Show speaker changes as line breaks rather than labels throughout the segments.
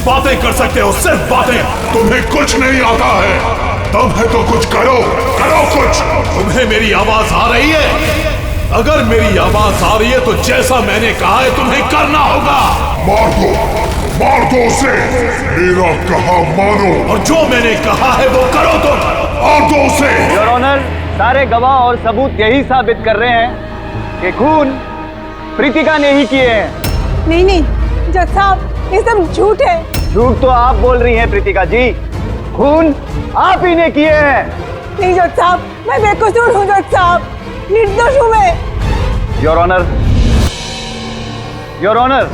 बातें कर सकते हो, सिर्फ बातें। तुम्हें कुछ नहीं आता है, तब है तो कुछ करो, करो कुछ। तुम्हें मेरी आवाज आ रही है? अगर मेरी आवाज आ रही है तो जैसा मैंने कहा है तुम्हें करना होगा। मार दो उसे, मेरा कहा मानो, और जो मैंने कहा है वो करो तुम। मार दो उसे।
योर ऑनर, सारे गवाह और सबूत यही साबित कर रहे हैं कि खून प्रीतिका ने ही किए हैं।
नहीं, जज साहब, ये सब झूठ है।
झूठ तो आप बोल रही हैं प्रीतिका जी, खून आप ही ने किए हैं।
नहीं जज साहब, मैं बेकसूर हूँ जज साहब, निर्दोष हूँ मैं।
Your honour, your honour.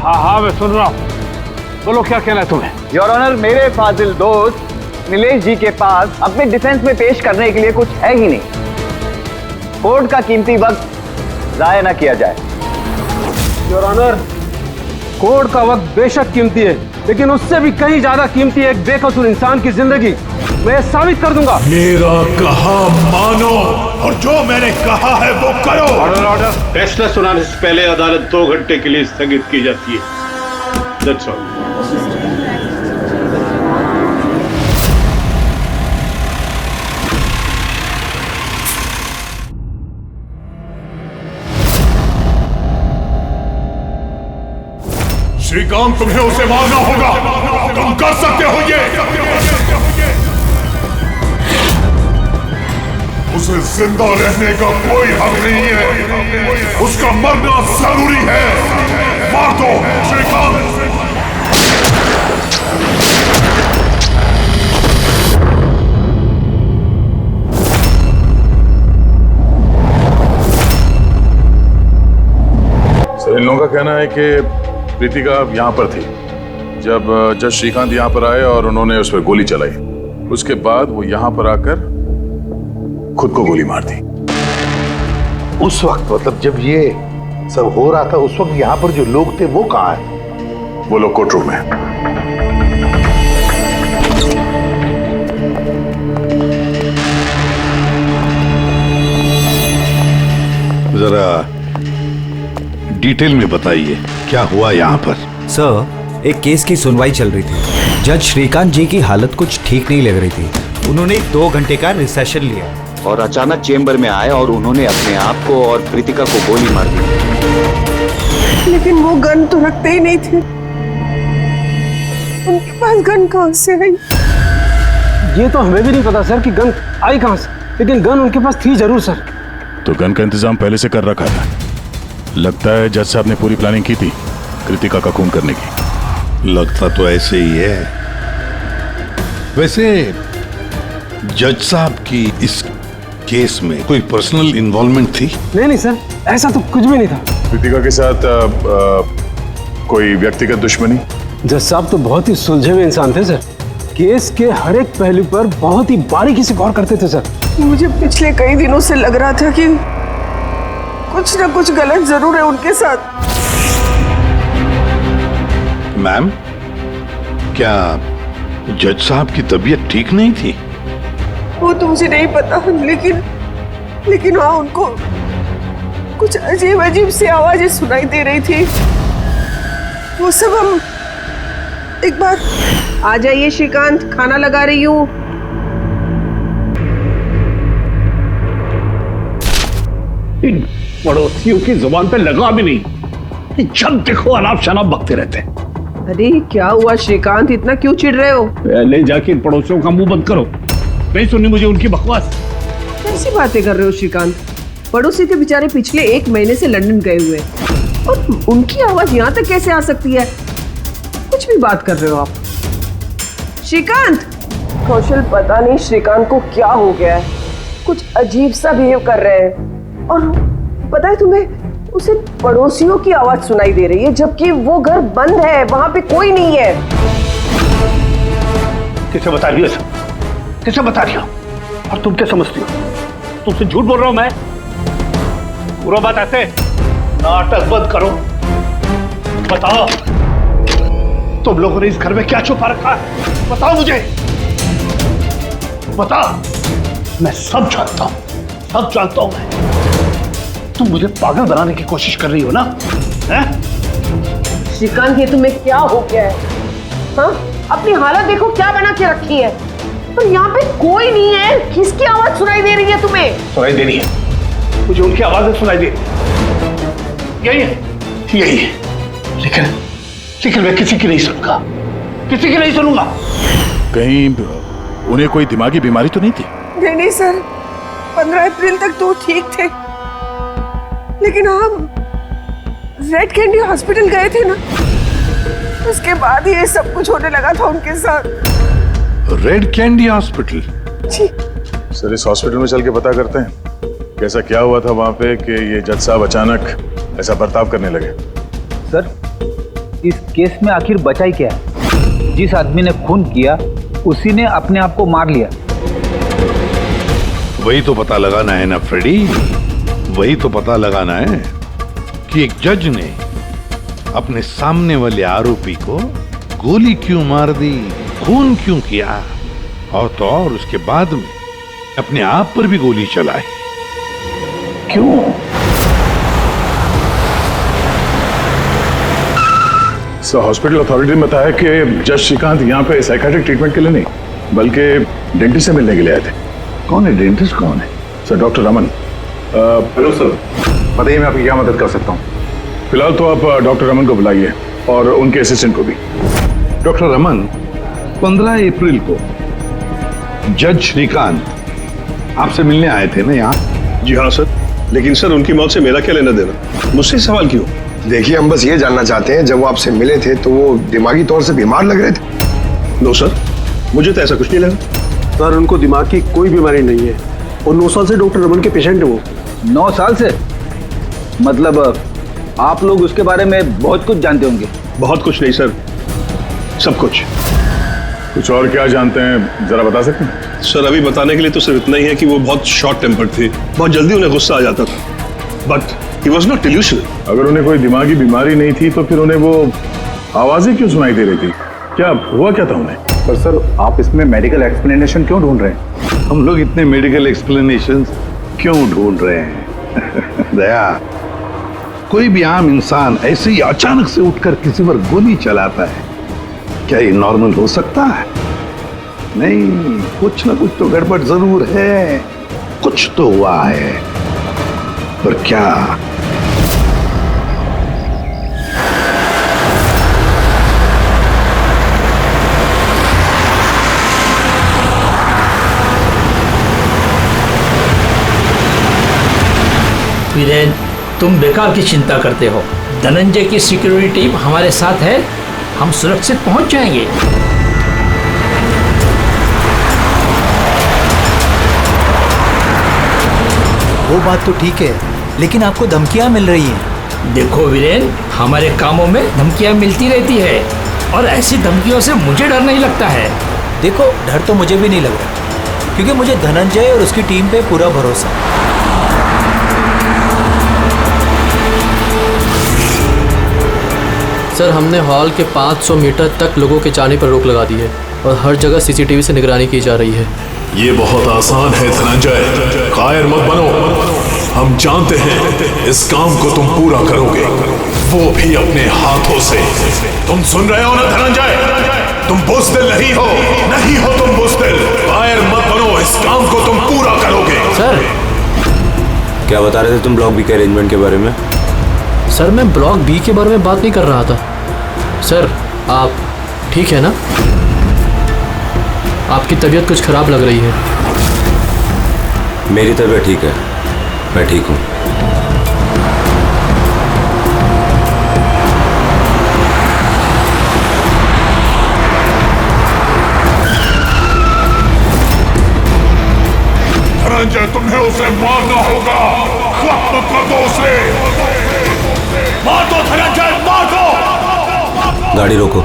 हाँ, मैं सुन रहा हूँ, बोलो क्या कहना है तुम्हें।
योर ऑनर, मेरे फाजिल दोस्त नीलेश जी के पास अपने डिफेंस में पेश करने के लिए कुछ है ही नहीं। कोर्ट का कीमती वक्त जाया न किया जाए।
योर ऑनर, कोर्ट का वक्त बेशक कीमती है, लेकिन उससे भी कहीं ज्यादा कीमती है एक बेकसूर इंसान की जिंदगी। मैं ये साबित कर दूंगा।
मेरा कहा मानो, और जो मैंने कहा है वो करो।
Order, order. फैसला सुनाने से पहले अदालत 2 घंटे के लिए स्थगित की जाती है। That's all.
श्रीकांत, तुम्हें उसे मारना होगा, तुम कर सकते हो ये। उसे जिंदा रहने का कोई हक नहीं है, उसका मरना जरूरी है। मार दो श्रीकांत।
सर, इन लोगों का कहना है कि प्रीतिका यहाँ पर थी जब जज श्रीकांत यहाँ पर आए और उन्होंने उस पर गोली चलाई। उसके बाद वो यहाँ पर आकर खुद को गोली मार दी।
उस वक्त, मतलब जब ये सब हो रहा था, उस वक्त यहाँ पर जो लोग थे वो कहाँ है?
वो लोग कोर्ट रूम में।
जरा डिटेल में बताइए क्या हुआ यहाँ पर।
सर, एक केस की सुनवाई चल रही थी। जज श्रीकांत जी की हालत कुछ ठीक नहीं लग रही थी। उन्होंने 2 घंटे का रिसेशन लिया
और अचानक चेंबर में आए और उन्होंने अपने आप को और प्रीतिका को गोली मार दी।
लेकिन वो गन तो रखते ही नहीं थे। उनके पास गन कहाँ से आई?
ये तो हमें भी नहीं पता सर कि गन आई कहाँ से, लेकिन गन उनके पास थी जरूर सर।
तो गन का इंतजाम पहले से कर रखा था। लगता है जज साहब ने पूरी प्लानिंग की थी कृतिका का खून करने की।
लगता तो ऐसे ही है। वैसे जज साहब की इस केस में कोई पर्सनल इन्वॉल्वमेंट थी?
नहीं सर, ऐसा तो कुछ भी नहीं था।
कृतिका के साथ कोई व्यक्तिगत दुश्मनी?
जज साहब तो बहुत ही सुलझे हुए इंसान थे सर। केस के हर एक पहलू पर बहुत ही बारीकी से गौर करते थे सर।
मुझे पिछले कई दिनों से लग रहा था कि कुछ ना कुछ गलत जरूर है उनके साथ।
मैम, क्या जज साहब की तबीयत ठीक नहीं थी?
वो तो मुझे नहीं पता, लेकिन हाँ, उनको कुछ अजीब अजीब सी आवाजें सुनाई दे रही थी। वो सब हम एक बार। आ जाइए श्रीकांत, खाना लगा रही हूँ।
इन पड़ोसियों की जुबान पे लगा भी नहीं, जब देखो अनाप शनाप बकते रहते हैं।
अरे क्या हुआ श्रीकांत, इतना क्यों चिढ़ रहे हो?
पहले जाके इन पड़ोसियों का मुंह बंद करो, नहीं सुननी मुझे उनकी बकवास।
कैसी बातें कर रहे हो श्रीकांत? पड़ोसी थे बेचारे, पिछले 1 महीने से लंदन गए हुए, और उनकी आवाज यहाँ तक कैसे आ सकती है? कुछ भी बात कर रहे हो आप श्रीकांत। कौशल, पता नहीं श्रीकांत को क्या हो गया है, कुछ अजीब सा बिहेव कर रहे हैं। और पता है तुम्हें, उसे पड़ोसियों की आवाज सुनाई दे रही है, जबकि वो घर बंद है, वहां पे कोई नहीं है।
किसे बता रही हो सब? किसे बता रही हो? और तुम क्या समझती हो? तुमसे झूठ बोल रहा हूं मैं? पूरा बात ऐसे, नाटक बंद करो। बताओ, तुम लोगों ने इस घर में क्या छुपा रखा है? बताओ मुझे, बताओ। मैं सब जानता हूं, सब जानता हूं मैं। तुम मुझे पागल बनाने की कोशिश कर रही हो ना? हैं?
श्रीकांत ये तुम्हें क्या हो गया है? हाँ, अपनी हालत देखो क्या बना के रखी है। और यहाँ पे कोई नहीं है, किसकी आवाज सुनाई दे रही है तुम्हें?
सुनाई दे रही है, मुझे उनकी आवाजें सुनाई दे रही। यही है, लेकिन मैं किसी की नहीं सुनूंगा, किसी की नहीं सुनूंगा।
कहीं उन्हें कोई दिमागी बीमारी तो नहीं थी?
नहीं सर, 15 अप्रैल तक तो ठीक थे, लेकिन हम रेड कैंडी हॉस्पिटल गए थे ना, उसके बाद ये सब कुछ होने लगा था उनके साथ।
Red candy hospital?
जी
सर, इस हॉस्पिटल में चल के पता करते हैं कैसा क्या हुआ था वहां पे कि ये जज साहब अचानक ऐसा बर्ताव करने लगे।
सर, इस केस में आखिर बचा ही क्या है? जिस आदमी ने खून किया उसी ने अपने आप को मार लिया।
वही तो पता लगाना है ना फ्रेडी, वही तो पता लगाना है कि एक जज ने अपने सामने वाले आरोपी को गोली क्यों मार दी, खून क्यों किया, और तो और उसके बाद में अपने आप पर भी गोली चलाई। क्यों?
सर, हॉस्पिटल अथॉरिटी ने बताया कि जज श्रीकांत यहाँ पे साइकियाट्रिक ट्रीटमेंट के लिए नहीं बल्कि डेंटिस्ट से मिलने के लिए आए थे।
कौन है डेंटिस्ट? कौन है?
Sir, doctor Raman.
Hello sir, बताइए मैं आपकी क्या मदद कर सकता हूँ?
फिलहाल तो आप डॉक्टर रमन को बुलाइए और उनके असिस्टेंट को भी।
डॉक्टर रमन, 15 अप्रैल को जज श्रीकांत आपसे मिलने आए थे ना यहाँ?
जी हाँ सर, लेकिन सर उनकी मौत से मेरा क्या लेना देना? मुझसे सवाल क्यों?
देखिए, हम बस ये जानना चाहते हैं, जब वो आपसे मिले थे तो वो दिमागी तौर से बीमार लग रहे थे?
नो सर, मुझे तो ऐसा कुछ नहीं लगा।
सर, उनको दिमाग की कोई बीमारी नहीं है और 9 साल से डॉक्टर रमन के पेशेंट है वो।
9 साल से? मतलब आप लोग उसके बारे में बहुत कुछ जानते होंगे।
बहुत कुछ नहीं सर, सब कुछ।
कुछ और क्या जानते हैं जरा बता सकते हैं?
सर, अभी बताने के लिए तो सिर्फ इतना ही है कि वो बहुत शॉर्ट टेम्पर्ड थे, बहुत जल्दी उन्हें गुस्सा आ जाता था, but he was not delusional.
अगर उन्हें कोई दिमागी बीमारी नहीं थी तो फिर उन्हें वो आवाजें क्यों सुनाई दे रही थी? क्या हुआ क्या था उन्हें?
पर सर, आप इसमें मेडिकल एक्सप्लेनेशन क्यों ढूंढ रहे हैं?
हम लोग इतने मेडिकल एक्सप्लेनेशन क्यों ढूंढ रहे हैं? दया, कोई भी आम इंसान ऐसे ही अचानक से उठकर किसी पर गोली चलाता है, क्या ये नॉर्मल हो सकता है? नहीं, कुछ ना कुछ तो गड़बड़ जरूर है, कुछ तो हुआ है, पर क्या?
वीरेन, तुम बेकार की चिंता करते हो। धनंजय की सिक्योरिटी टीम हमारे साथ है, हम सुरक्षित पहुंच जाएंगे।
वो बात तो ठीक है, लेकिन आपको धमकियां मिल रही हैं।
देखो वीरेन, हमारे कामों में धमकियां मिलती रहती है और ऐसी धमकियों से मुझे डर नहीं लगता है।
देखो, डर तो मुझे भी नहीं लग रहा, क्योंकि मुझे धनंजय और उसकी टीम पे पूरा भरोसा है।
सर, हमने हॉल के 500 मीटर तक लोगों के जाने पर रोक लगा दी है और हर जगह सीसीटीवी से निगरानी की जा रही है।
ये बहुत आसान है धनंजय, कायर मत बनो। हम जानते हैं इस काम को तुम पूरा करोगे, वो भी अपने हाथों से। तुम सुन रहे हो ना धनंजय? तुम बुज़दिल नहीं हो तुम बुज़दिल। कायर मत बनो, इस काम को तुम पूरा करोगे।
सर,
क्या बता रहे थे तुम ब्लॉक बी के अरेंजमेंट के बारे में?
सर, मैं ब्लॉक बी के बारे में बात नहीं कर रहा था। सर, आप ठीक है ना? आपकी तबीयत कुछ खराब लग रही है।
मेरी तबीयत ठीक है, मैं ठीक हूँ।
धनंजय, तुम्हें उसे मारना होगा। खत्म कर दो उसे, मार दो धनंजय, मार दो।
गाड़ी रोको।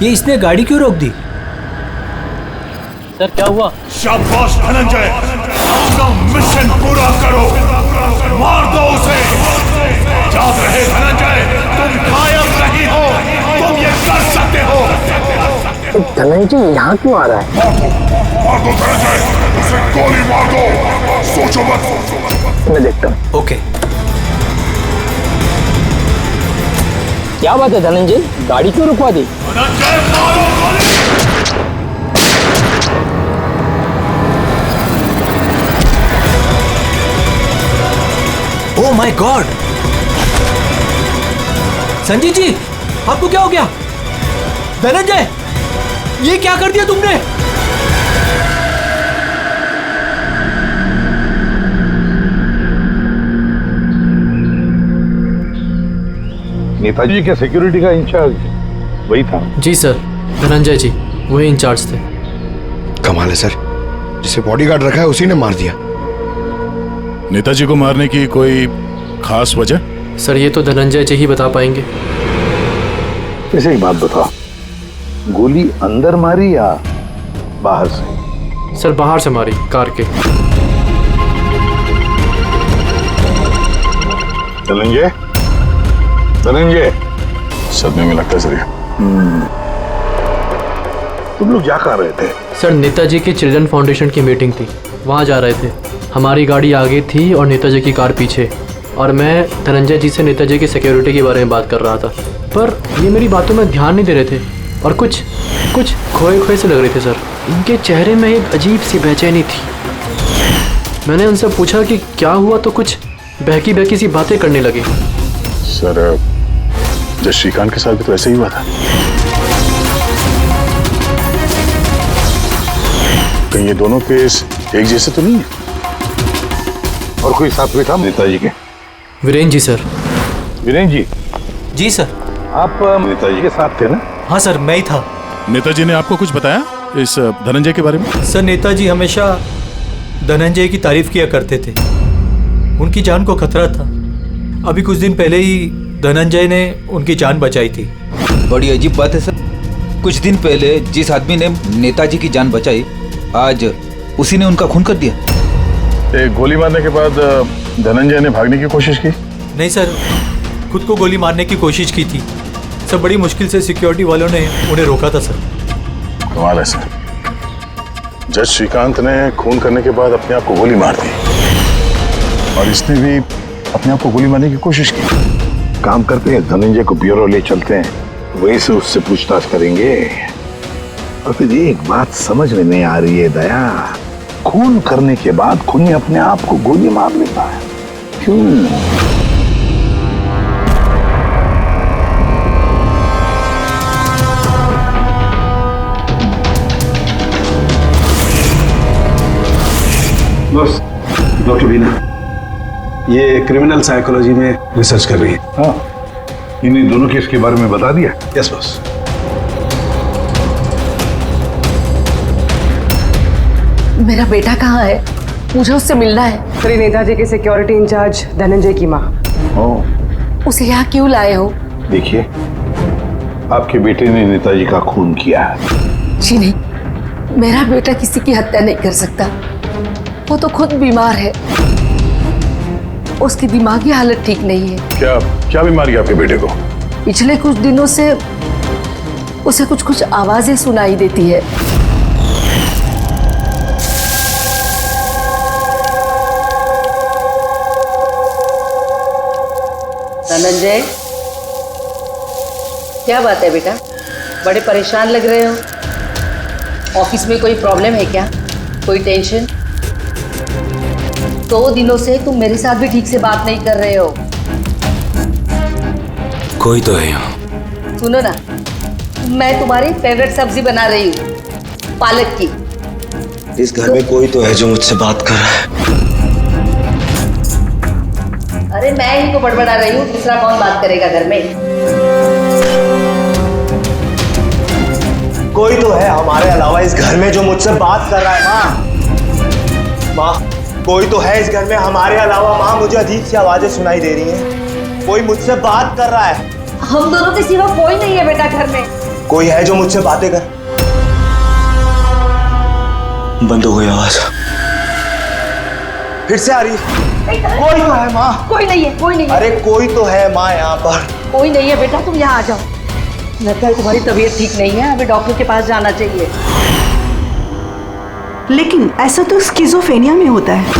ये इसने गाड़ी क्यों रोक दी?
सर, क्या हुआ?
शाबाश धनंजय, अपना मिशन पूरा करो, मार दो उसे। याद रहे धनंजय, तुम कायम नहीं हो, तुम ये कर सकते हो।
धनंजय यहाँ क्यों आ रहा है?
मार दो धनंजय, से गोली मार दो, सोचो मत।
मैं देखता हूँ।
ओके।
क्या बात है धनंजय, गाड़ी क्यों रुकवा दी?
धनंजय मारो गोली।
Oh my god! Sanjeev ji, आपको क्या हो गया? धनंजय, ये क्या कर दिया तुमने?
नेताजी के सिक्योरिटी का इंचार्ज वही था?
जी सर, धनंजय जी वही इंचार्ज थे।
कमाल है सर, जिसे बॉडीगार्ड रखा है उसी ने मार दिया।
नेताजी को मारने की कोई खास वजह?
सर ये तो धनंजय जी ही बता पाएंगे।
इसे एक बात बताओ, गोली अंदर मारी या बाहर से?
सर बाहर से मारी, कार के।
धनंजय, धनंजय,
सदमे में लगता है सर।
तुम लोग क्या कर रहे थे?
सर नेताजी की चिल्ड्रन फाउंडेशन की मीटिंग थी, वहाँ जा रहे थे। हमारी गाड़ी आगे थी और नेताजी की कार पीछे, और मैं धनंजय जी से नेताजी की सिक्योरिटी के बारे में बात कर रहा था, पर ये मेरी बातों में ध्यान नहीं दे रहे थे और कुछ खोए खोए से लग रहे थे सर। इनके चेहरे में एक अजीब सी बेचैनी थी। मैंने उनसे पूछा कि क्या हुआ, तो कुछ बहकी सी बातें करने लगे।
सर जब श्रीकांत के साथ भी तो ऐसे ही हुआ था। कहीं ये दोनों केस एक जैसे तो नहीं है?
और कोई साथ में था नेताजी के?
वीरेंद्र जी सर।
वीरेंद्र जी?
जी सर।
आप नेताजी के साथ थे ना?
हाँ सर, मैं ही था।
नेताजी ने आपको कुछ बताया इस धनंजय के बारे में?
सर नेताजी हमेशा धनंजय की तारीफ किया करते थे, उनकी जान को खतरा था। अभी कुछ दिन पहले ही धनंजय ने उनकी जान बचाई थी।
बड़ी अजीब बात है सर, कुछ दिन पहले जिस आदमी ने नेताजी की जान बचाई, आज उसी ने उनका खून कर दिया।
एक गोली मारने के बाद धनंजय ने भागने की कोशिश की?
नहीं सर, खुद को गोली मारने की कोशिश की थी सर। बड़ी मुश्किल से सिक्योरिटी वालों ने उन्हें रोका था सर।
कमाल है सर, जज श्रीकांत ने खून करने के बाद अपने आप को गोली मार दी और इसने भी अपने आप को गोली मारने की कोशिश की।
काम करते हैं, धनंजय को ब्यूरो ले चलते हैं, वहीं से उससे पूछताछ करेंगे। और फिर एक बात समझ में नहीं आ रही है दया, खून करने के बाद खूनी अपने आप को गोली मार लेता है, क्यों?
बस डॉक्टर बीना ये क्रिमिनल साइकोलॉजी में रिसर्च कर रही है।
हाँ, इन्हीं दोनों केस के बारे में बता दिया?
Yes boss.
मेरा बेटा कहाँ है? मुझे उससे मिलना है।
श्री नेताजी के सिक्योरिटी इंचार्ज धनंजय की माँ।
उसे यहाँ क्यों लाए हो?
देखिए, आपके बेटे ने नेताजी का खून किया है।
जी नहीं, मेरा बेटा किसी की हत्या नहीं कर सकता। वो तो खुद बीमार है, उसकी दिमागी हालत ठीक नहीं है।
क्या बीमारी है आपके बेटे को?
पिछले कुछ दिनों से उसे कुछ आवाजें सुनाई देती है। धनंजय, क्या बात है बेटा, बड़े परेशान लग रहे हो। ऑफिस में कोई प्रॉब्लम है क्या? कोई टेंशन? 2 दिनों से तुम मेरे साथ भी ठीक से बात नहीं कर रहे हो।
कोई तो है यहाँ।
सुनो ना, मैं तुम्हारी फेवरेट सब्जी बना रही हूँ, पालक की।
इस घर में कोई तो है जो मुझसे बात कर रहा है।
अरे मैं ही तो बड़बड़ा रही हूँ, दूसरा कौन बात करेगा घर में?
कोई तो है हमारे अलावा इस घर में जो मुझसे बात कर रहा है। माँ, कोई तो है इस घर में हमारे अलावा। माँ, मुझे अजीब सी आवाजें सुनाई दे रही हैं, कोई मुझसे बात कर रहा है।
हम दोनों के सिवा कोई नहीं है बेटा घर में।
कोई है जो मुझसे बातें कर। बंद हो गई आवाज, फिर से आ रही है। कोई तो है माँ।
कोई नहीं है, कोई नहीं है।
अरे कोई तो है माँ यहाँ पर।
कोई नहीं है बेटा, तुम यहाँ आ जाओ। लगता है तुम्हारी तबीयत ठीक नहीं है, अभी डॉक्टर के पास जाना चाहिए।
लेकिन ऐसा तो स्किज़ोफ्रेनिया में होता है।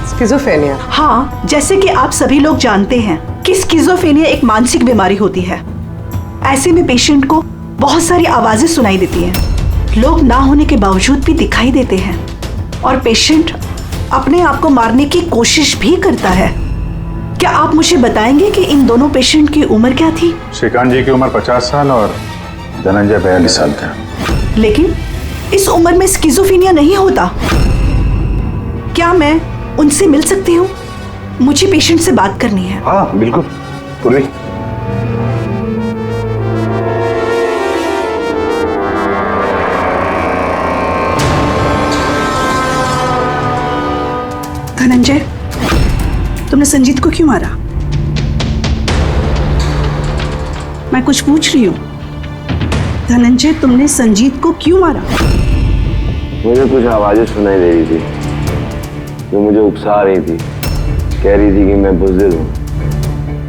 स्किज़ोफ्रेनिया?
हाँ, जैसे कि आप सभी लोग जानते हैं कि स्किज़ोफ्रेनिया एक मानसिक बीमारी होती है। ऐसे में पेशेंट को बहुत सारी आवाजें सुनाई देती हैं, लोग ना होने के बावजूद भी दिखाई देते हैं और पेशेंट अपने आप को मारने की कोशिश भी करता है। क्या आप मुझे बताएंगे कि इन दोनों पेशेंट की उम्र क्या थी?
श्रीकांत जी की उम्र 50 साल और धनंजय 42 साल का।
लेकिन इस उम्र में स्किज़ोफ्रेनिया नहीं होता। क्या मैं उनसे मिल सकती हूँ? मुझे पेशेंट से बात करनी है।
हाँ बिल्कुल पूर्वी।
धनंजय, तुमने संजीत को क्यों मारा? मैं कुछ पूछ रही हूँ। धनंजय, तुमने संजीत को क्यों मारा?
मुझे कुछ आवाजें सुनाई दे रही थी जो मुझे उकसा रही थी। कह रही थी कि मैं बुज़दिल हूँ,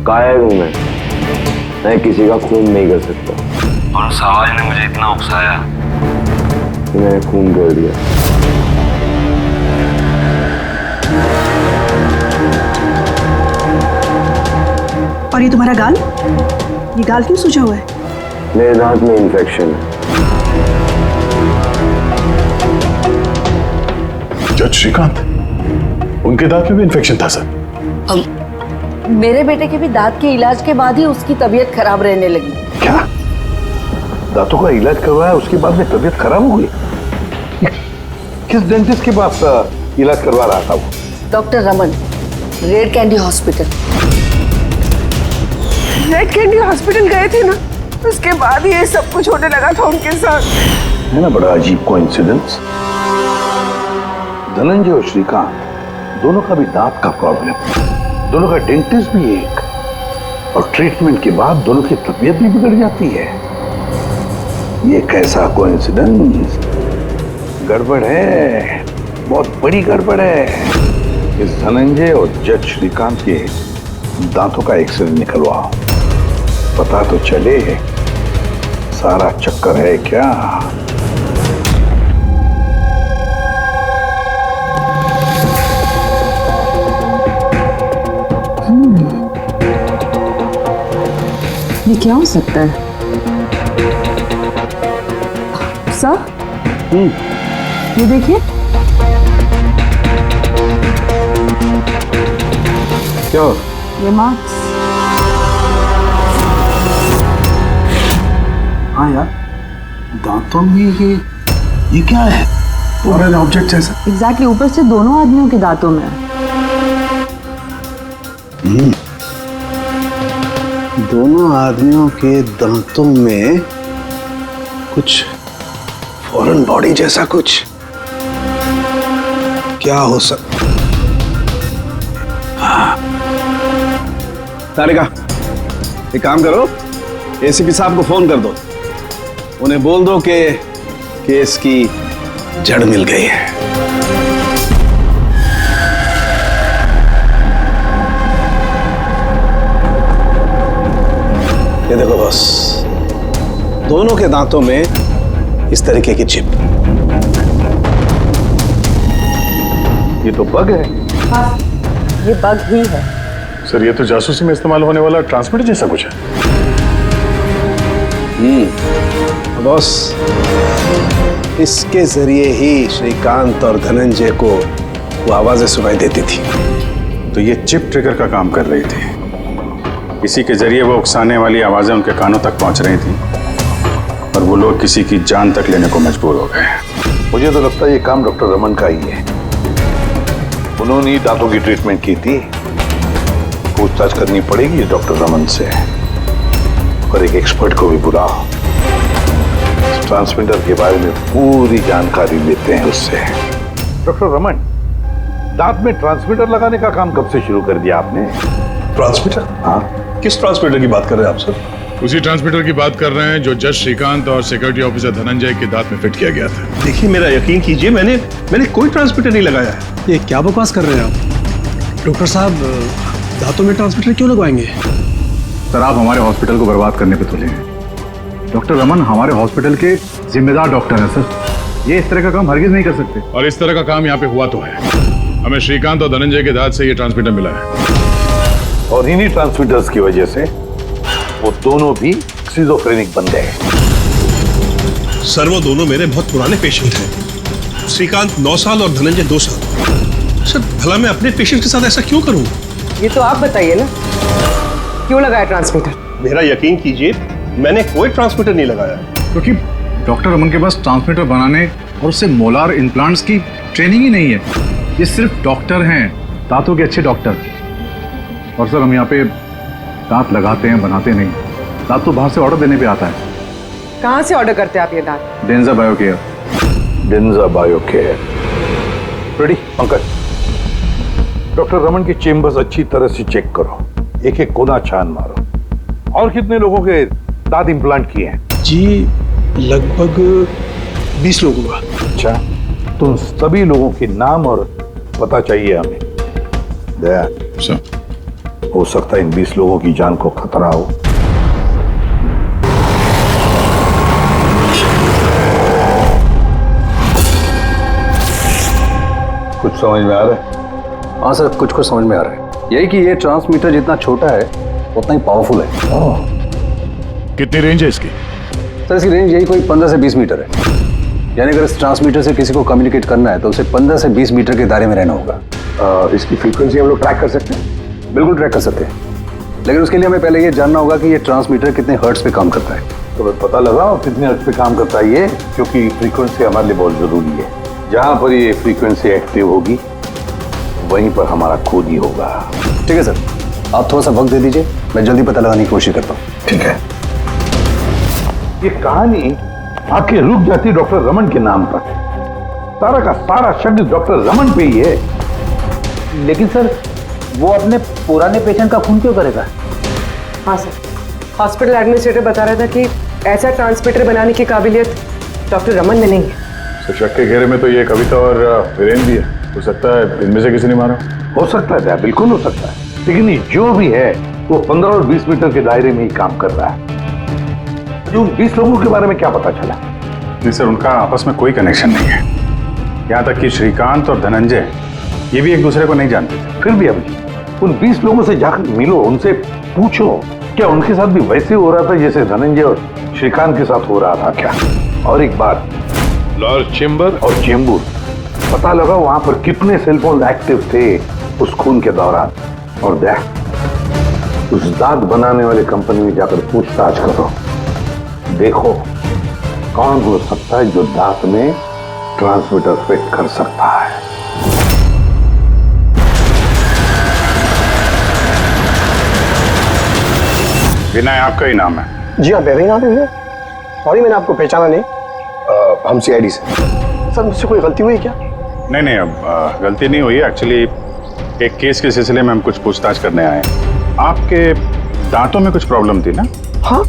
कायर हूँ, मैं किसी का खून नहीं कर सकता। और उस आवाज ने मुझे इतना उकसाया कि मैंने खून कर दिया।
और ये तुम्हारा गाल? ये गाल क्यों सूजा हुआ है?
मेरे दांत में इन्फेक्शन है।
जज श्रीकांत, उनके दांत में भी इन्फेक्शन था सर?
मेरे बेटे के भी दांत के इलाज के बाद ही उसकी तबीयत खराब रहने लगी।
क्या? दांतों का इलाज करवाया उसके बाद में तबीयत खराब हो गई? किस डेंटिस्ट के पास इलाज करवा रहा था वो?
Doctor Raman, red candy hospital.
Red candy hospital गए थे ना, उसके बाद ये सब कुछ होने लगा था उनके साथ।
है ना बड़ा अजीब कोइंसिडेंस। धनंजय और श्रीकांत दोनों का भी दांत का प्रॉब्लम, दोनों का डेंटिस्ट भी एक, और ट्रीटमेंट के बाद दोनों की तबीयत भी बिगड़ जाती है। ये कैसा कोइंसिडेंस? गड़बड़ है, बहुत बड़ी गड़बड़ है। इस धनंजय और जज श्रीकांत के दांतों का एक्सरे निकलवाओ, पता तो चले सारा चक्कर है क्या।
ये क्या हो सकता है? सर, ये देखिए।
क्या?
ये मार्क्स।
हाँ यार, दांतों में ये क्या है? फॉरेन ऑब्जेक्ट जैसा।
एग्जैक्टली, ऊपर से दोनों आदमियों के दांतों में।
दोनों आदमियों के दांतों में कुछ फॉरेन बॉडी जैसा कुछ। क्या हो सकता?
तारिका, एक काम करो, एसीपी साहब को फोन कर दो, उन्हें बोल दो कि केस की
जड़ मिल गई है।
ये देखो बॉस, दोनों के दांतों में इस तरीके की चिप।
ये तो बग है।
हाँ, ये बग ही है।
सर, ये तो जासूसी में इस्तेमाल होने वाला ट्रांसमीटर जैसा कुछ है।
बॉस, इसके जरिए ही श्रीकांत और धनंजय को वो आवाजें सुनाई देती थी।
तो ये चिप ट्रिगर का काम कर रही थी। इसी के जरिए वो उकसाने वाली आवाजें उनके कानों तक पहुंच रही थी और वो लोग किसी की जान तक लेने को मजबूर हो गए।
मुझे तो लगता है ये काम डॉक्टर रमन का ही है। उन्होंने ही दांतों की ट्रीटमेंट की थी। पूछताछ करनी पड़ेगी डॉक्टर रमन से, और एक एक्सपर्ट को भी बुलाओ। ट्रांसमीटर के बारे में पूरी जानकारी लेते हैं उससे। डॉक्टर रमन, दांत में ट्रांसमीटर लगाने का काम कब से शुरू कर दिया आपने?
ट्रांसमीटर?
हाँ,
किस ट्रांसमीटर की बात कर रहे हैं आप सर?
उसी ट्रांसमीटर की बात कर रहे हैं जो जज श्रीकांत और सिक्योरिटी ऑफिसर धनंजय के दांत में फिट किया गया था।
देखिए, मेरा यकीन कीजिए, मैंने कोई ट्रांसमीटर नहीं लगाया है।
ये क्या बकवास कर रहे हैं आप? डॉक्टर साहब, दांतों में ट्रांसमीटर क्यों लगवाएंगे?
सर, आप हमारे हॉस्पिटल को बर्बाद करने पे तुले हैं। डॉक्टर रमन हमारे हॉस्पिटल के जिम्मेदार डॉक्टर हैं सर।
ये इस तरह का काम हरगिज नहीं कर सकते।
और इस तरह का काम यहाँ पे हुआ तो है। हमें श्रीकांत और धनंजय के दांत से ये ट्रांसमीटर मिला है।
और इन्हीं ट्रांसमीटर्स की वजह से वो दोनों भी स्किज़ोफ्रेनिक बन गए।
सर वो दोनों मेरे बहुत पुराने पेशेंट हैं। श्रीकांत 9 साल और धनंजय 2 साल। सर भला मैं अपने पेशेंट के साथ ऐसा क्यों करूं?
ये तो आप बताइए ना, क्यों लगाया ट्रांसमीटर?
मेरा यकीन कीजिए, मैंने कोई ट्रांसमीटर नहीं लगाया।
क्योंकि डॉक्टर रमन के पास ट्रांसमीटर बनाने और उससे मोलार इम्प्लांट्स की ट्रेनिंग ही नहीं है। ये सिर्फ डॉक्टर हैं, दांतों के अच्छे डॉक्टर। और सर हम यहाँ पे दांत लगाते हैं, बनाते नहीं। दांत तो बाहर से ऑर्डर देने पे आता है।
कहाँ से ऑर्डर करते हैं आप ये दांत?
डेंजा बायोकेयर। डेंजा बायोकेयर। रेडी पंकज, डॉक्टर रमन की चेम्बर्स अच्छी तरह से चेक करो, एक एक कोना छान मारो। और कितने लोगों के दांत इम्प्लांट किए हैं?
जी लगभग 20 लोगों का।
अच्छा, तो उन सभी लोगों के नाम और पता चाहिए हमें। दया हो सकता है इन 20 लोगों की जान को खतरा हो। कुछ समझ में आ रहा है?
हाँ सर, कुछ समझ में आ रहा है। यही कि ये ट्रांसमीटर जितना छोटा है उतना ही पावरफुल है।
कितनी रेंज है इसकी?
सर इसकी रेंज यही कोई 15 से 20 मीटर है। यानी अगर इस ट्रांसमीटर से किसी को कम्युनिकेट करना है तो उसे 15 से 20 मीटर के दायरे में रहना होगा।
इसकी फ्रीक्वेंसी हम लोग ट्रैक कर सकते हैं?
बिल्कुल ट्रैक कर सकते हैं, लेकिन उसके लिए हमें पहले ये जानना होगा कि ये ट्रांसमीटर कितने हर्ट्ज पे काम करता है।
तो पता लगाओ कितने हर्ट्ज पे काम करता है ये, क्योंकि फ्रीक्वेंसी हमारे लिए बहुत जरूरी है। जहां पर ये फ्रीक्वेंसी एक्टिव होगी वहीं पर हमारा खोज ही होगा।
ठीक है सर, आप थोड़ा सा वक्त दे दीजिए, मैं जल्दी पता लगाने की कोशिश करता हूँ।
ठीक है। ये कहानी आके रुक जाती डॉक्टर रमन के नाम पर। सारा का सारा शब्द डॉक्टर रमन पे ही है।
लेकिन सर वो अपने पुराने पेशेंट का खून क्यों करेगा?
हाँ सर, हॉस्पिटल एडमिनिस्ट्रेटर बता रहा था कि ऐसा ट्रांसमीटर बनाने की काबिलियत डॉक्टर रमन में नहीं है।
तो शक के घेरे में तो ये कविता और वीरेन भी है। हो सकता है इनमें से किसी ने मारा।
हो सकता है, बिल्कुल हो सकता है, लेकिन ये जो भी है वो 15 और 20 मीटर के दायरे में ही काम कर रहा है। जो 20 लोगों के बारे में क्या पता चला?
नहीं सर, उनका आपस में कोई कनेक्शन नहीं है। यहाँ तक कि श्रीकांत और धनंजय ये भी एक दूसरे को नहीं जानते थे।
फिर भी अभी उन 20 लोगों से जाकर मिलो, उनसे पूछो क्या उनके साथ भी वैसे हो रहा था जैसे धनंजय और श्रीकांत के साथ हो रहा था क्या? और एक बात,
लॉर्ड चेंबर
और चेंबूर, पता लगा वहां पर कितने सेलफोन एक्टिव थे उस खून के दौरान। और देख, उस दांत बनाने वाले कंपनी में जाकर पूछताछ करो, देखो कौन हो सकता है जो दांत में ट्रांसमीटर फिट कर सकता है।
विनय आपका ही नाम है?
जी हाँ, मेरा ही नाम है। सॉरी मैंने आपको पहचाना नहीं। हम सीआईडी से। सर मुझसे कोई गलती हुई क्या?
नहीं, अब गलती नहीं हुई। एक्चुअली एक केस के सिलसिले में हम कुछ पूछताछ करने आए हैं। आपके दांतों में कुछ प्रॉब्लम थी ना?
हाँ।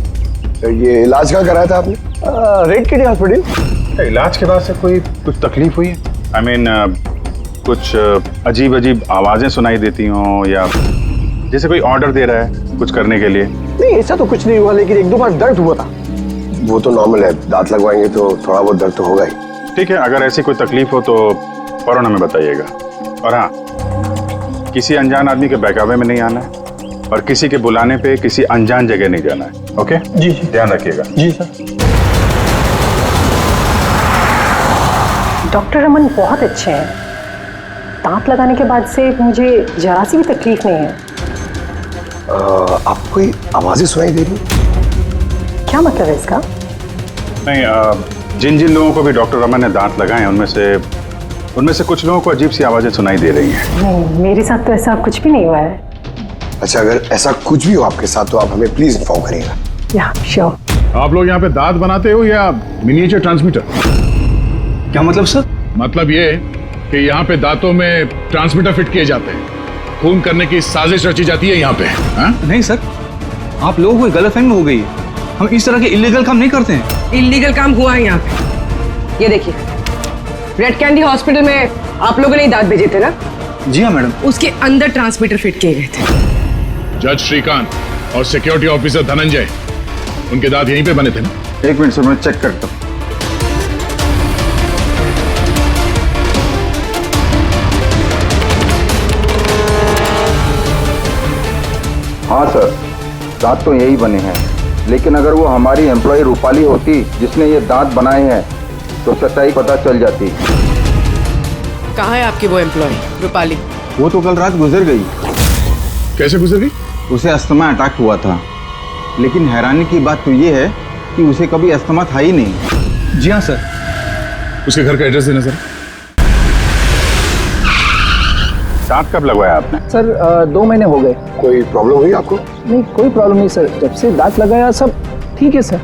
ये इलाज कहाँ कराया था आपने? रेड किडी हॉस्पिटल।
इलाज के बाद से कुछ तकलीफ हुई है? आई मीन कुछ अजीब अजीब आवाजें सुनाई देती हों, या जैसे कोई ऑर्डर दे रहा है कुछ करने के लिए?
नहीं ऐसा तो कुछ नहीं हुआ, लेकिन 1-2 बार दर्द हुआ था। वो तो नॉर्मल है, दांत लगवाएंगे तो थोड़ा बहुत दर्द तो होगा ही।
ठीक है, अगर ऐसी कोई तकलीफ हो तो फौरन हमें बताइएगा। और हाँ, किसी अनजान आदमी के बहकावे में नहीं आना है और किसी के बुलाने पे किसी अनजान जगह नहीं जाना है। ओके
जी,
ध्यान रखिएगा।
जी सर।
डॉक्टर रमन बहुत अच्छे हैं। दांत लगाने के बाद से मुझे जरा सी भी तकलीफ नहीं है।
आपको कोई आवाजें सुनाई दे रही?
क्या मतलब है इसका?
नहीं, जिन जिन लोगों को भी डॉक्टर रमन ने दांत लगाए हैं उनमें से कुछ लोगों को अजीब सी आवाजें सुनाई दे रही हैं।
नहीं, मेरे साथ तो ऐसा कुछ भी नहीं हुआ है।
अच्छा, अगर ऐसा कुछ भी हो आपके साथ तो आप हमें प्लीज इन्फॉर्म करिएगा।
या श्योर।
आप लोग यहाँ पे दांत बनाते हो या मिनिएचर ट्रांसमीटर?
क्या मतलब सर?
मतलब ये कि यहाँ पे दांतों में ट्रांसमीटर फिट किए जाते हैं, खून करने की साजिश रची जाती है यहाँ पे। हा?
नहीं सर, आप लोगों को गलतफहमी हो गई है। हम इस तरह के इलीगल काम नहीं करते हैं।
इलीगल काम हुआ है यहाँ पे। ये देखिए, रेड कैंडी हॉस्पिटल में आप लोगों ने दांत भेजे थे ना?
जी हाँ मैडम।
उसके अंदर ट्रांसमीटर फिट किए गए थे।
जज श्रीकांत और सिक्योरिटी ऑफिसर धनंजय, उनके दांत यहीं पे बने थे ना?
एक मिनट सर, मैं चेक करता हूँ।
हाँ सर, दांत तो यही बने हैं, लेकिन अगर वो हमारी एम्प्लॉय रूपाली होती जिसने ये दांत बनाए हैं तो सच्चाई पता चल जाती।
कहाँ है आपकी वो एम्प्लॉय रूपाली?
वो तो कल रात गुजर गई।
कैसे गुजर गई?
उसे अस्थमा अटैक हुआ था, लेकिन हैरानी की बात तो ये है कि उसे कभी अस्थमा था ही नहीं।
जी हाँ सर। उसके घर का एड्रेस देना सर।
दांत कब लगवाया आपने?
सर 2 महीने हो गए।
कोई प्रॉब्लम हुई आपको?
नहीं, कोई प्रॉब्लम नहीं सर, जब से दांत लगाया सब ठीक है सर।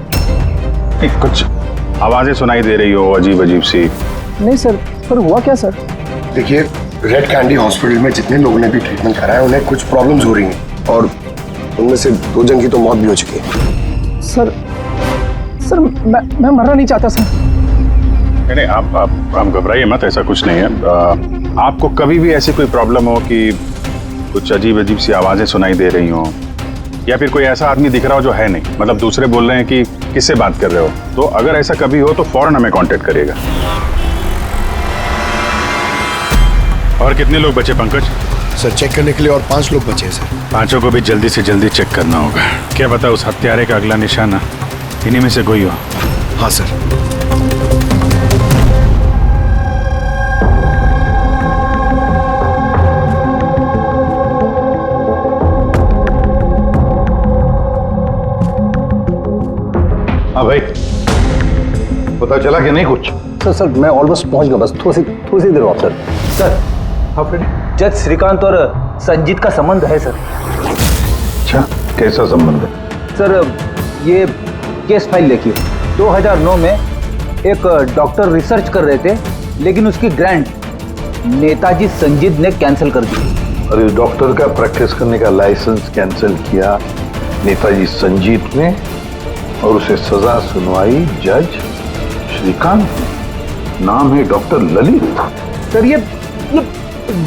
कुछ आवाजें सुनाई दे रही हो अजीब अजीब सी?
नहीं सर, पर हुआ क्या सर?
देखिए, रेड कैंडी हॉस्पिटल में जितने लोगों ने भी ट्रीटमेंट कराया उन्हें कुछ प्रॉब्लम्स हो रही हैं और उनमें से 2 जन की तो मौत भी हो चुकी है।
सर मैं मरना नहीं चाहता सर।
नहीं, आप घबराइए मत, ऐसा कुछ नहीं है। आपको कभी भी ऐसी कोई प्रॉब्लम हो कि कुछ अजीब अजीब सी आवाजें सुनाई दे रही हो, या फिर कोई ऐसा आदमी दिख रहा हो जो है नहीं, मतलब दूसरे बोल रहे हैं कि किससे बात कर रहे हो, तो अगर ऐसा कभी हो तो फौरन हमें कांटेक्ट करिएगा। और कितने लोग बचे पंकज?
सर चेक करने के लिए और 5 लोग बचे हैं सर।
5 को भी जल्दी से जल्दी चेक करना होगा। क्या पता उस हत्यारे का अगला निशाना इन्हीं में से कोई हो।
हाँ सर।
हाँ भाई, पता चला कि नहीं कुछ?
सर मैं ऑलमोस्ट पहुंच गया, बस थोड़ी सी देर और सर।
सर, हाँ फ्रेंड, जज श्रीकांत और संजीत का संबंध है सर।
अच्छा, कैसा संबंध है?
सर ये केस फाइल देखिए। 2009 में एक डॉक्टर रिसर्च कर रहे थे, लेकिन उसकी ग्रांट नेताजी संजीत ने कैंसिल कर दी।
और इस डॉक्टर का प्रैक्टिस करने का लाइसेंस कैंसिल किया नेताजी संजीत ने, और उसे सजा सुनवाई जज श्रीकांत। नाम है डॉक्टर ललित।
सर ये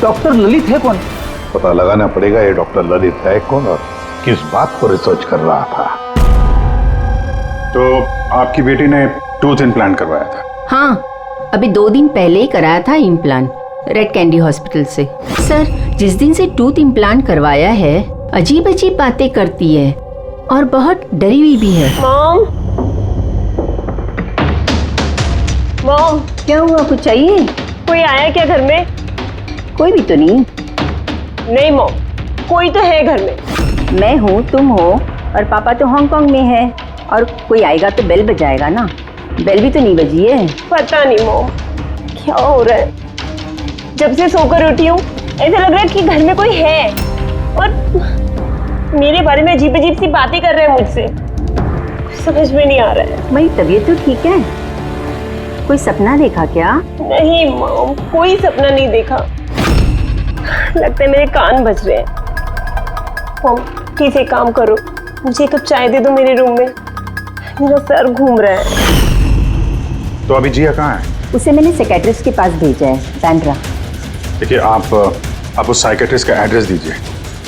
डॉक्टर ललित है कौन?
पता लगाना पड़ेगा ये डॉक्टर ललित है कौन और किस बात पर रिसर्च कर रहा था। तो आपकी बेटी ने टूथ इम्प्लांट करवाया था?
हाँ, अभी 2 दिन पहले ही कराया था इम्प्लांट रेड कैंडी हॉस्पिटल से। सर, जिस दिन से टूथ इम्प्लांट करवाया है अजीब अजीब बातें करती है और बहुत डरी हुई भी है।
मॉम,
क्या हुआ, कुछ चाहिए?
कोई आया क्या घर में?
कोई भी तो नहीं।
नहीं मॉम, कोई तो है घर में।
मैं हूँ, तुम हो, और पापा तो हांगकांग में है, और कोई आएगा तो बेल बजाएगा ना। बेल भी तो नहीं बजी है।
पता नहीं मॉम क्या हो रहा है, जब से सोकर उठी हूँ ऐसा लग रहा है कि घर में कोई है और मेरे बारे में अजीब अजीब सी बातें कर रहे हैं मुझसे। समझ में नहीं आ रहा है।
मेरी तबीयत तो ठीक है। कोई सपना देखा क्या?
नहीं मॉम, कोई सपना नहीं देखा। लगता है मेरे कान बज रहे हैं। मॉम प्लीज एक काम करो, मुझे एक कप चाय दे दो मेरे रूम में, मेरा सर घूम रहा है।
तो अभी जिया कहाँ है?
उसे मैंने साइकियाट्रिस्ट के पास भेजा है, बैंड्रा।
देखिए, आप उस साइकियाट्रिस्ट का एड्रेस दीजिए,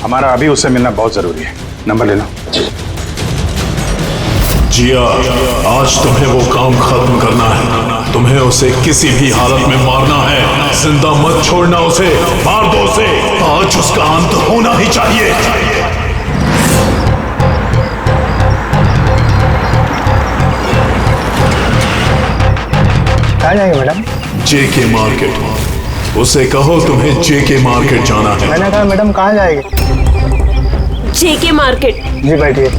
हमारा अभी उससे मिलना बहुत जरूरी है। नंबर ले लो।
जिया, आज तुम्हें वो काम खत्म करना है। तुम्हें उसे किसी भी हालत में मारना है। जिंदा मत छोड़ना उसे, मार दो उसे। आज उसका अंत होना ही चाहिए।
कहाँ जाएंगे मैडम?
जेके मार्केट। उसे कहो तुम्हें जेके मार्केट जाना है।
मैंने कहा मैडम कहाँ जाएंगे?
जेके मार्केट।
जी बैठिए।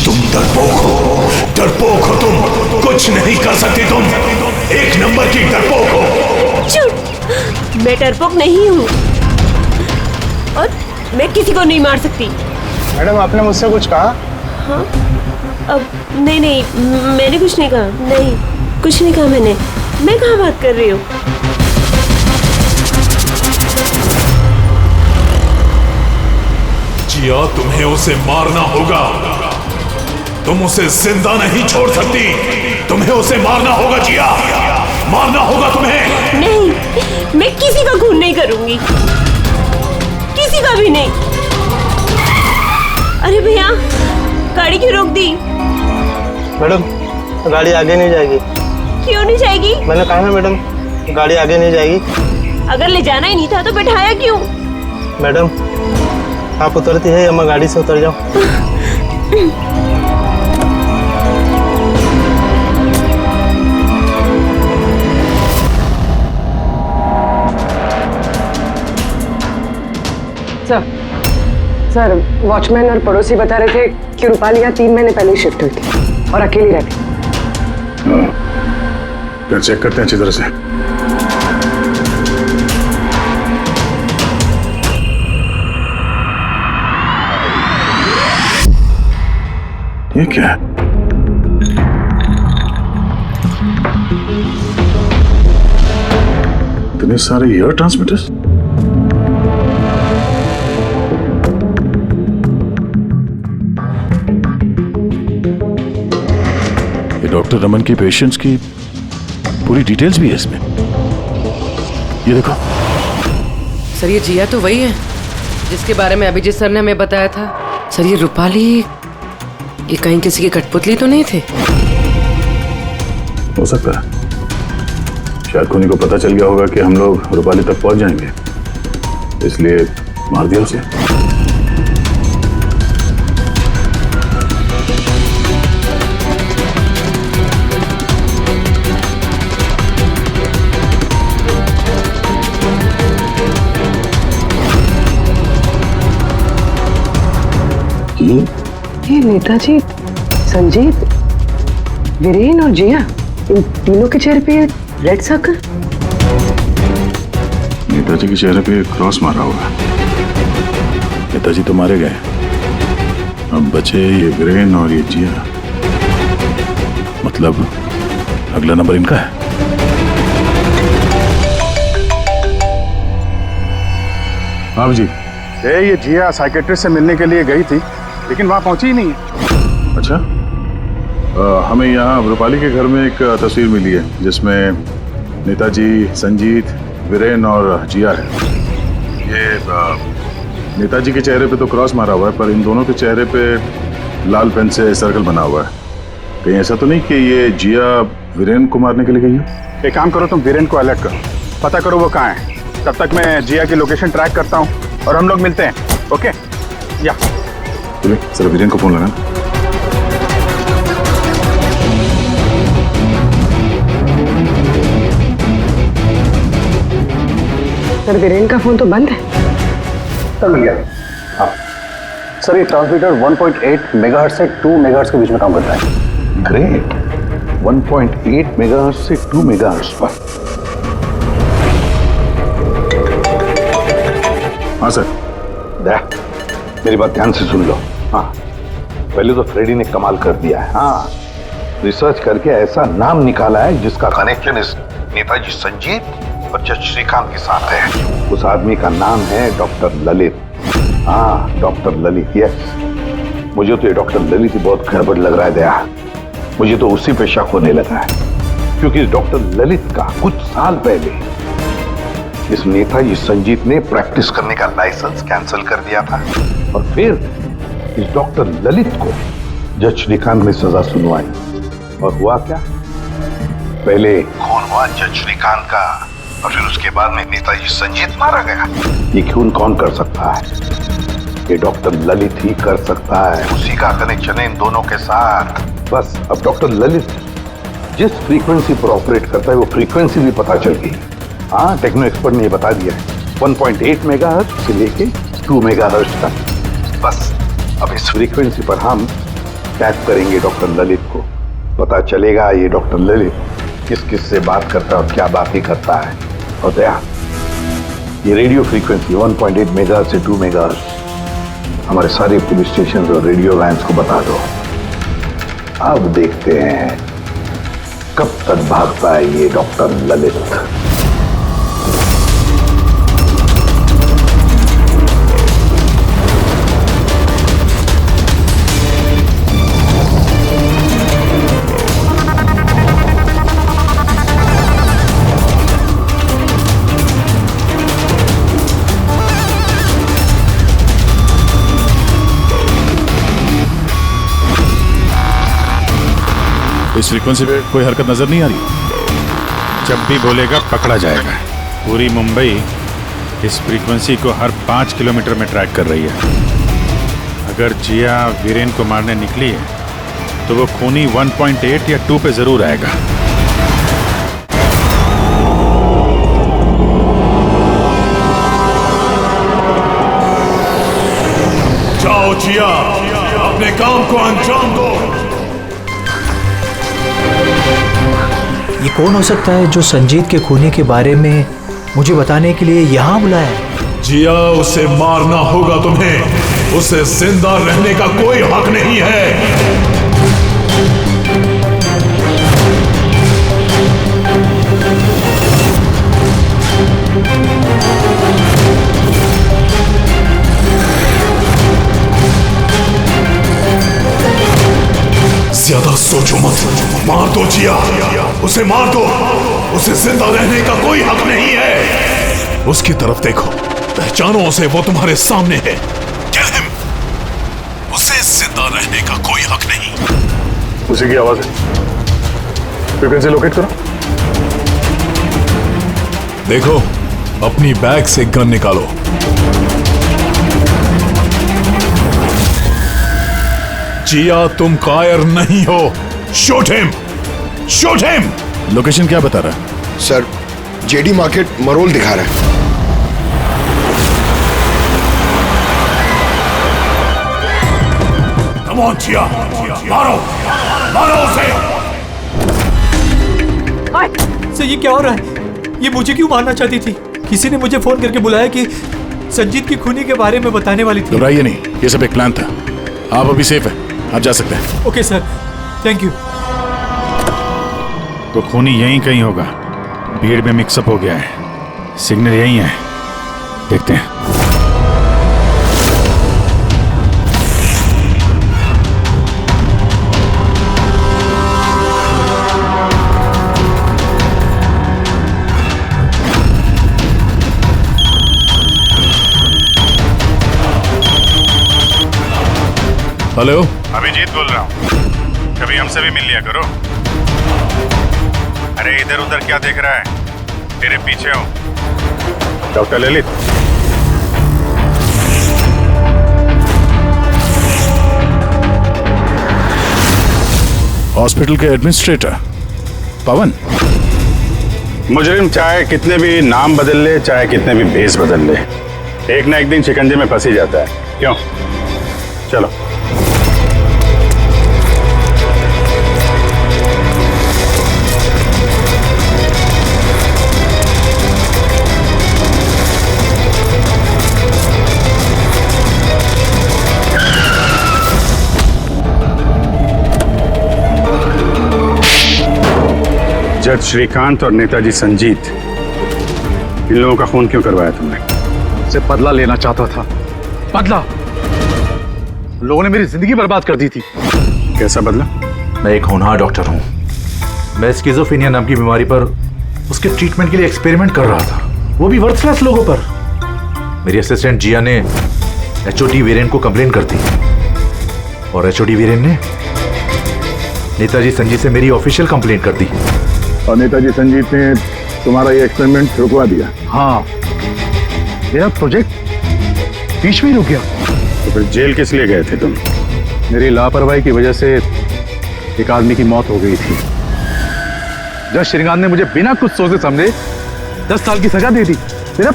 तुम डरपोक हो तुम, कुछ नहीं कर सकती तुम, 1 नंबर की डरपोक हो।
झूठ, मैं डरपोक नहीं हूँ और मैं किसी को नहीं मार सकती।
मैडम आपने मुझसे कुछ कहा?
हाँ, अब नहीं, मैंने कुछ नहीं कहा। नहीं, कुछ नहीं कहा मैंने। मैं कहाँ बात कर रही हूँ?
जिया, तुम्हें उसे मारना होगा। तुम उसे जिंदा नहीं छोड़ सकती, तुम्हें उसे मारना होगा जिया, मारना होगा तुम्हें।
नहीं, मैं किसी का खून नहीं करूंगी। किसी का भी नहीं। अरे भैया, गाड़ी क्यों रोक दी?
मैडम, गाड़ी आगे नहीं जाएगी।
क्यों नहीं जाएगी?
मैंने कहा है मैडम, गाड़ी आगे नहीं जाएगी।
अगर ले जाना ही नहीं था तो बैठाया क्यों?
मैडम, आप उतरती है या मैं गाड़ी से उतर जाऊं?
सर, वॉचमैन और पड़ोसी बता रहे थे कि रूपाली यहाँ 3 महीने पहले शिफ्ट हुई थी और अकेली रहती।
फिर चेक करते हैं अच्छी तरह से। ये क्या है? इतने सारे एयर ट्रांसमिटर्स। ये डॉक्टर रमन की पेशेंट्स की पूरी डिटेल्स भी है इसमें। ये देखो।
सर, ये जिया तो वही है जिसके बारे में अभिजीत सर ने हमें बताया था। सर, ये रूपाली, ये कहीं किसी की कठपुतली तो नहीं थे?
हो सकता है। शायद खुनी को पता चल गया होगा कि हम लोग रूपाली तक पहुंच जाएंगे, इसलिए मार दिया उसे।
ये नेताजी, संजीत, वीरेन और जिया, इन तीनों के चेहरे पे रेड सर्कल।
नेताजी के चेहरे पे क्रॉस मारा हुआ। नेताजी तो मारे गए, अब बचे ये वीरेन और ये जिया। मतलब अगला नंबर इनका है। हाँ जी।
ये जिया साइकेट्रिस्ट से मिलने के लिए गई थी, लेकिन वहां पहुंची ही नहीं है।
अच्छा, हमें यहाँ रूपाली के घर में एक तस्वीर मिली है जिसमें नेताजी, संजीत, वीरेन और जिया है। ये नेताजी के चेहरे पे तो क्रॉस मारा हुआ है, पर इन दोनों के चेहरे पे लाल पेन से सर्कल बना हुआ है। कहीं ऐसा तो नहीं कि ये जिया वीरेन को मारने के लिए गई है?
एक काम करो, तुम वीरेन को अलर्ट करो, पता करो वो कहाँ है। तब तक मैं जिया की लोकेशन ट्रैक करता हूँ और हम लोग मिलते हैं। ओके? या
चलिए, सर वीरेन को फोन लगाना।
सर, वीरेन का फोन तो बंद है।
सर मिल गया। हाँ सर, ये ट्रांसमीटर 1.8 मेगाहर्ट्ज से 2 मेगाहर्ट्ज के बीच में काम करता है।
ग्रेट। 1.8 मेगाहर्ट्ज से 2 मेगाहर्ट्ज पर।
हाँ सर।
दया, मेरी बात ध्यान से सुन लो। हाँ, पहले तो फ्रेडी ने कमाल कर दिया है। हाँ, रिसर्च करके ऐसा नाम निकाला है जिसका कनेक्शन इस नेताजी संजीत और जज श्रीकांत के साथ है। उस आदमी का नाम है डॉक्टर ललित। हाँ, डॉक्टर ललित। यस, मुझे तो ये डॉक्टर ललित ही बहुत गड़बड़ लग रहा है दया। मुझे तो उसी पे शक होने लगा है, क्योंकि डॉक्टर ललित का कुछ साल पहले इस नेताजी संजीत ने प्रैक्टिस करने का लाइसेंस कैंसिल कर दिया था, और फिर इस डॉक्टर ललित को जज श्रीकांत ने सजा सुनवाई। और हुआ क्या? पहले खून हुआ जज श्रीकांत का, और फिर उसके बाद में नेताजी संजीत मारा गया। ये खून कौन कर सकता है? ये डॉक्टर ललित ही कर सकता है। उसी का कनेक्शन है इन दोनों के साथ। बस अब डॉक्टर ललित जिस फ्रीक्वेंसी पर ऑपरेट करता है वो फ्रीक्वेंसी भी पता चल गई। हाँ, टेक्नो एक्सपर्ट ने ये बता दिया है, 1.8 मेगाहर्ट्ज से लेके 2 मेगाहर्ट्ज तक। बस अब इस फ्रीक्वेंसी पर हम टैप करेंगे डॉक्टर ललित को, पता चलेगा ये डॉक्टर ललित किस किस से बात करता है और क्या बातें करता है। और दया, ये रेडियो फ्रीक्वेंसी 1.8 मेगाहर्ट्ज से 2 मेगाहर्ट्ज हमारे सारे पुलिस स्टेशन और रेडियो लाइन्स को बता दो। अब देखते हैं कब तक भागता है ये डॉक्टर ललित।
इस फ्रीक्वेंसी पे कोई हरकत नजर नहीं आ रही।
जब भी बोलेगा पकड़ा जाएगा। पूरी मुंबई इस फ्रीक्वेंसी को हर 5 किलोमीटर में ट्रैक कर रही है। अगर जिया वीरेन को मारने निकली है तो वो खूनी 1.8 या 2 पे जरूर आएगा।
जाओ जिया, अपने काम को अंजाम दो।
ये कौन हो सकता है जो संजीत के खूनी के बारे में मुझे बताने के लिए यहाँ बुलाया है?
जिया, उसे मारना होगा तुम्हें। उसे जिंदा रहने का कोई हक नहीं है। ज्यादा सोचो मत, मार दो जिया, उसे मार दो। उसे जिंदा रहने का कोई हक नहीं है। उसकी तरफ देखो, पहचानो उसे, वो तुम्हारे सामने है। Kill him। उसे जिंदा रहने का कोई हक नहीं।
उसी की आवाज है, फ्रीक्वेंसी लोकेट करो।
देखो, अपनी बैग से गन निकालो। जिया, तुम कायर नहीं हो। Shoot him, shoot him.
Location क्या बता रहा है?
सर, जेडी मार्केट मरोल दिखा रहा है।
कम ऑन जिया, मारो, मारो उसे।
सर, ये क्या हो रहा है? ये मुझे क्यों मारना चाहती थी? किसी ने मुझे फोन करके बुलाया कि संजीत की खूनी के बारे में बताने वाली थी।
घबराइए नहीं, ये सब एक प्लान था। आप अभी सेफ हैं, आप जा सकते हैं।
Okay sir, thank you.
तो खूनी यहीं कहीं होगा। भीड़ में मिक्सअप हो गया है। सिग्नल यहीं है, देखते हैं।
हेलो,
अभिजीत बोल रहा हूँ। कभी हमसे भी मिल लिया करो। अरे इधर उधर क्या देख रहा है? तेरे पीछे हूँ।
डॉक्टर ललित,
हॉस्पिटल के एडमिनिस्ट्रेटर पवन।
मुजरिम चाहे कितने भी नाम बदल ले, चाहे कितने भी भेस बदल ले, एक ना एक दिन शिकंजे में फंस ही जाता है। क्यों? चलो। जज श्रीकांत और नेताजी संजीत, इन लोगों का खून क्यों करवाया तुमने?
से बदला लेना चाहता था। बदला? लोगों ने मेरी जिंदगी बर्बाद कर दी थी।
कैसा बदला?
मैं एक होनहार डॉक्टर हूँ। मैं स्किज़ोफ्रेनिया नाम की बीमारी पर उसके ट्रीटमेंट के लिए एक्सपेरिमेंट कर रहा था, वो भी वर्थलेस लोगों पर। मेरी असिस्टेंट जिया ने एचओडी वीरेन को कंप्लेन कर दी और एचओडी वीरेन ने नेताजी संजीत से मेरी ऑफिशियल कंप्लेंट कर दी।
और नेताजी संजीत ने तुम्हारा ये एक्सपेरिमेंट रुकवा दिया?
हाँ, मेरा प्रोजेक्ट बीच में रुक गया।
तो फिर जेल किस लिए गए थे तुम?
मेरी लापरवाही की वजह से एक आदमी की मौत हो गई थी। जज श्रीकांत ने मुझे बिना कुछ सोचे समझे 10 साल की सजा दे दी। मेरा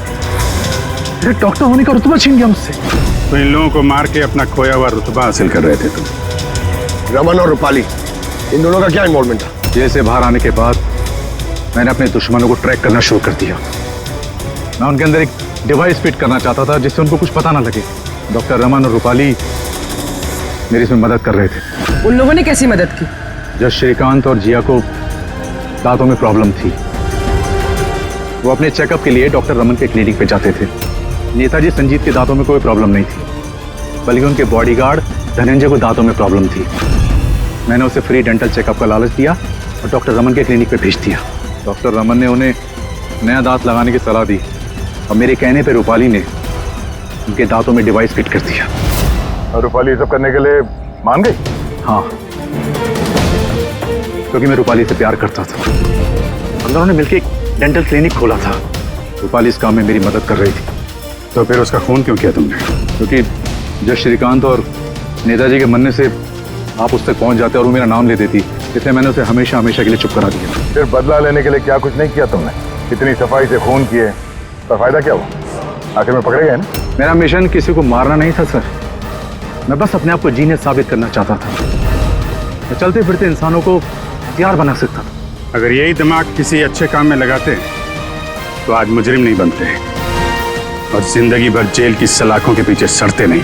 डॉक्टर होने का रुतबा छीन गया मुझसे।
तो इन लोगों को मार के अपना खोया हुआ रुतबा हासिल कर रहे थे तुम।
रमन और रूपाली, इन दोनों का क्या इन्वॉल्वमेंट था?
जेल से बाहर आने के बाद मैंने अपने दुश्मनों को ट्रैक करना शुरू कर दिया। मैं उनके अंदर एक डिवाइस फिट करना चाहता था जिससे उनको कुछ पता ना लगे। डॉक्टर रमन और रूपाली मेरी इसमें मदद कर रहे थे।
उन लोगों ने कैसी मदद की?
जब श्रीकांत और जिया को दांतों में प्रॉब्लम थी, वो अपने चेकअप के लिए डॉक्टर रमन के क्लिनिक पे जाते थे। नेताजी संजीत के दांतों में कोई प्रॉब्लम नहीं थी, बल्कि उनके बॉडीगार्ड धनंजय को दांतों में प्रॉब्लम थी। मैंने उसे फ्री डेंटल चेकअप का लालच दिया और डॉक्टर रमन के क्लिनिक पे भेज दिया। डॉक्टर रमन ने उन्हें नया दांत लगाने की सलाह दी और मेरे कहने पे रूपाली ने उनके दांतों में डिवाइस फिट कर दिया।
और रूपाली सब करने के लिए मान गई?
हाँ। क्योंकि मैं रूपाली से प्यार करता था। हम दोनों ने मिलकर एक डेंटल क्लिनिक खोला था। रूपाली इस काम में मेरी मदद कर रही थी।
तो फिर उसका खून क्यों किया तुमने?
क्योंकि जब श्रीकांत और नेताजी के मरने से आप उस तक पहुंच जाते और वो मेरा नाम ले देती, इसलिए मैंने उसे हमेशा हमेशा के लिए चुप करा दिया।
फिर बदला लेने के लिए क्या कुछ नहीं किया तुमने? इतनी सफाई से खून किए पर फायदा क्या हुआ? आखिर में पकड़े गए ना?
मेरा मिशन किसी को मारना नहीं था सर, मैं बस अपने आप को जीनियस साबित करना चाहता था। मैं चलते फिरते इंसानों को हथियार बना सकता था।
अगर यही दिमाग किसी अच्छे काम में लगाते तो आज मुजरिम नहीं बनते और जिंदगी भर जेल की सलाखों के पीछे सड़ते नहीं।